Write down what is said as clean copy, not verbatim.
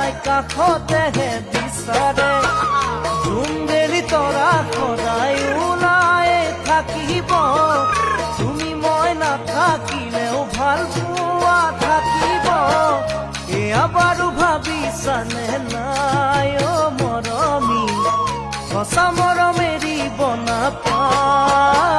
নাই কাষতেহে বিচাৰে জুংগেৰি তৰা সদায় ওলাই থাকিব তুমি মই নাথাকিলেও ভাল পোৱা থাকিব এয়া বাৰু ভাবিছানে নাই অ মৰমী সঁচা মৰম এৰিব নাপায়